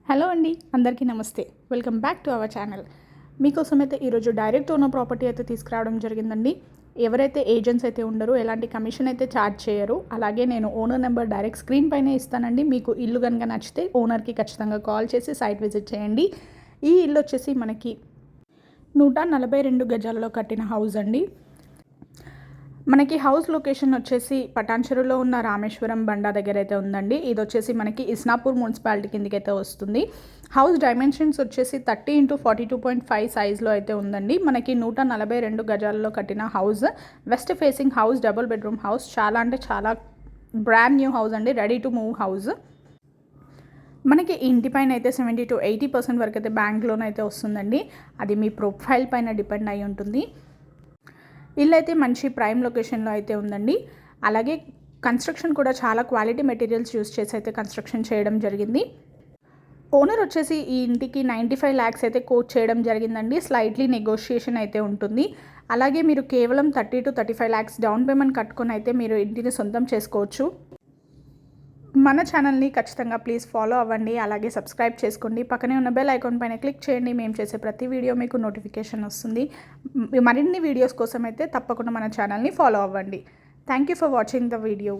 Hello అండి, అందరికీ నమస్తే. Welcome back to our channel. మీకోసం అయితే ఈరోజు డైరెక్ట్ ఓనర్ ప్రాపర్టీ అయితే తీసుకురావడం జరిగిందండి. ఎవరైతే ఏజెంట్స్ అయితే ఉండరో ఎలాంటి కమిషన్ అయితే ఛార్జ్ చేయరు. అలాగే నేను ఓనర్ నెంబర్ డైరెక్ట్ స్క్రీన్ పైనే ఇస్తానండి. మీకు ఇల్లు కనుక నచ్చితే ఓనర్కి ఖచ్చితంగా కాల్ చేసి సైట్ విజిట్ చేయండి. ఈ ఇల్లు వచ్చేసి మనకి 142 గజాలలో కట్టిన హౌస్ అండి. మనకి హౌస్ లొకేషన్ వచ్చేసి పటాన్చెరులో ఉన్న రామేశ్వరం బండా దగ్గర అయితే ఉందండి. ఇది వచ్చేసి మనకి ఇస్నాపూర్ మున్సిపాలిటీ కిందకి అయితే వస్తుంది. హౌస్ డైమెన్షన్స్ వచ్చేసి 30x42.5 సైజ్లో అయితే ఉందండి. మనకి 142 గజాలలో కట్టిన house, west facing house, double bedroom house. చాలా అంటే చాలా బ్రాండ్ న్యూ హౌస్ అండి, రెడీ టు మూవ్ హౌస్. మనకి ఇంటి పైన అయితే 70 to 80% వరకు అయితే బ్యాంక్ లోన్ అయితే వస్తుందండి. అది మీ ప్రొఫైల్ పైన డిపెండ్ అయి ఉంటుంది. ఇల్లు అయితే మంచి ప్రైమ్ లొకేషన్లో అయితే ఉందండి. అలాగే కన్స్ట్రక్షన్ కూడా చాలా క్వాలిటీ మెటీరియల్స్ యూస్ చేసి అయితే కన్స్ట్రక్షన్ చేయడం జరిగింది. ఓనర్ వచ్చేసి ఈ ఇంటికి 95 lakhs అయితే కోట్ చేయడం జరిగిందండి. స్లైట్లీ నెగోషియేషన్ అయితే ఉంటుంది. అలాగే మీరు కేవలం 30 to 35 lakhs డౌన్ పేమెంట్ కట్టుకొని అయితే మీరు ఇంటిని సొంతం చేసుకోవచ్చు. మన ఛానల్ని ఖచ్చితంగా ప్లీజ్ ఫాలో అవ్వండి. అలాగే సబ్స్క్రైబ్ చేసుకోండి. పక్కనే ఉన్న బెల్ ఐకాన్ పైన క్లిక్ చేయండి. మేము చేసే ప్రతి వీడియో మీకు నోటిఫికేషన్ వస్తుంది. మరిన్ని వీడియోస్ కోసం అయితే తప్పకుండా మన ఛానల్ని ఫాలో అవ్వండి. Thank you for watching the video.